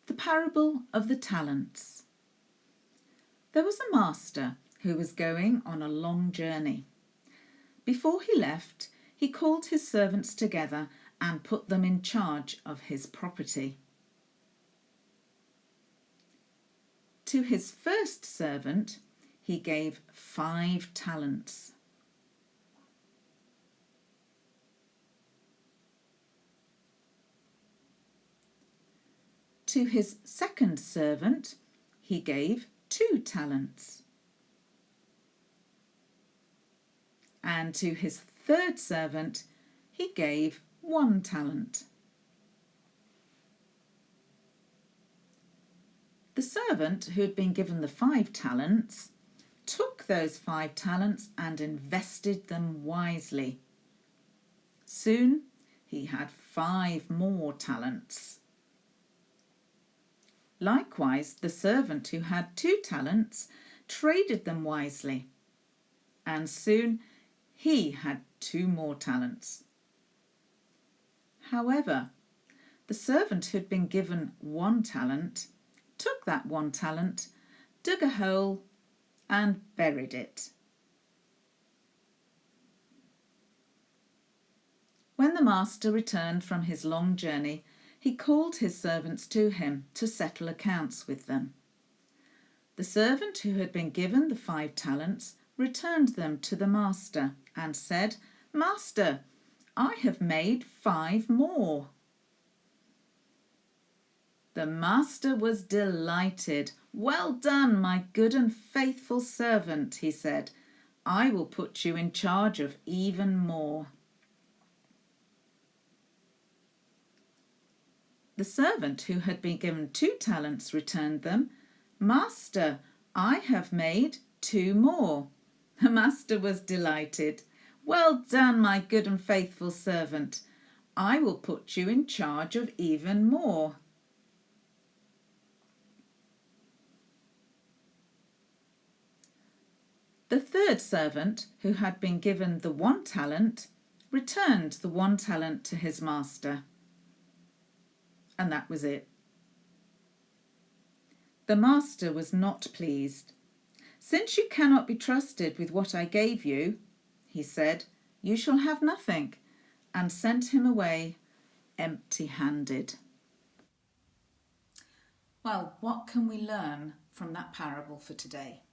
The parable of the talents. There was a master who was going on a long journey. Before he left, he called his servants together and put them in charge of his property. To his first servant, he gave 5 talents. To his second servant, he gave 2 talents. And to his third servant, he gave 1 talent. The servant who had been given the 5 talents took those 5 talents and invested them wisely. Soon he had 5 more talents. Likewise, the servant who had 2 talents traded them wisely, and soon he had 2 more talents. However, the servant who had been given 1 talent took that 1 talent, dug a hole, and buried it. When the master returned from his long journey, he called his servants to him to settle accounts with them. The servant who had been given the 5 talents returned them to the master and said, "Master, I have made 5 more." The master was delighted. "Well done, my good and faithful servant," he said. "I will put you in charge of even more." The servant who had been given 2 talents returned them. "Master, I have made 2 more." The master was delighted. "Well done, my good and faithful servant. I will put you in charge of even more." The third servant, who had been given the 1 talent, returned the 1 talent to his master. And that was it. The master was not pleased. "Since you cannot be trusted with what I gave you," he said, "you shall have nothing," and sent him away empty-handed. Well, what can we learn from that parable for today?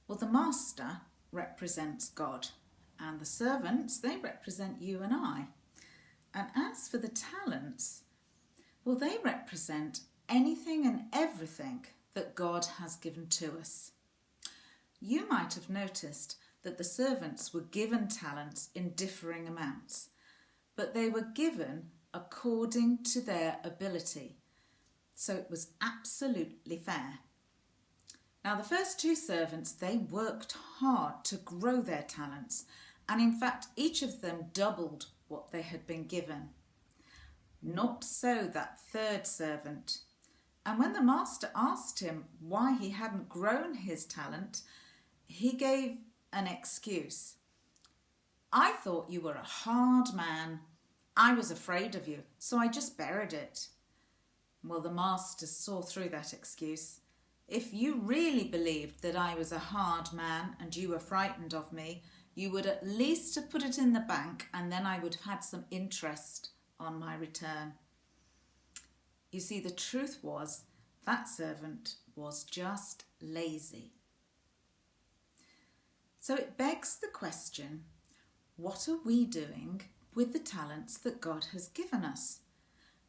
Well, the master represents God, and the servants, they represent you and I. And as for the talents, well, they represent anything and everything that God has given to us. You might have noticed that the servants were given talents in differing amounts, but they were given according to their ability. So it was absolutely fair. Now, the first 2 servants, they worked hard to grow their talents, and in fact, each of them doubled what they had been given. Not so that third servant. And when the master asked him why he hadn't grown his talent, he gave an excuse. "I thought you were a hard man. I was afraid of you, so I just buried it." Well, the master saw through that excuse. "If you really believed that I was a hard man and you were frightened of me, you would at least have put it in the bank, and then I would have had some interest on my return." You see, the truth was that servant was just lazy. So it begs the question, what are we doing with the talents that God has given us?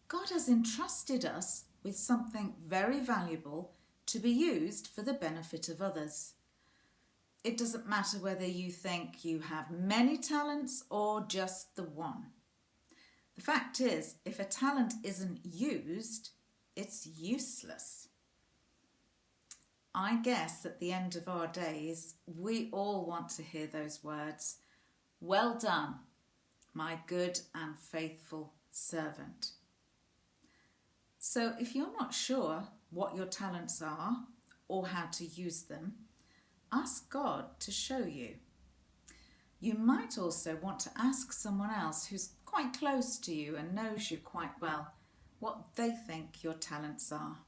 God has entrusted us with something very valuable to be used for the benefit of others. It doesn't matter whether you think you have many talents or just the 1. The fact is, if a talent isn't used, it's useless. I guess at the end of our days, we all want to hear those words, "Well done, my good and faithful servant." So if you're not sure what your talents are or how to use them, ask God to show you. You might also want to ask someone else who's quite close to you and knows you quite well, what they think your talents are.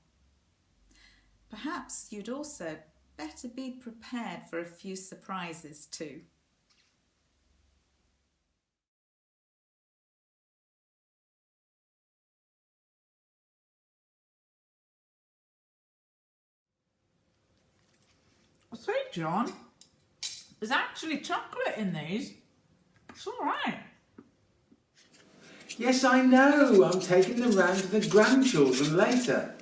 Perhaps you'd also better be prepared for a few surprises too. Say, John, there's actually chocolate in these. It's all right. Yes, I know. I'm taking them round to the grandchildren later.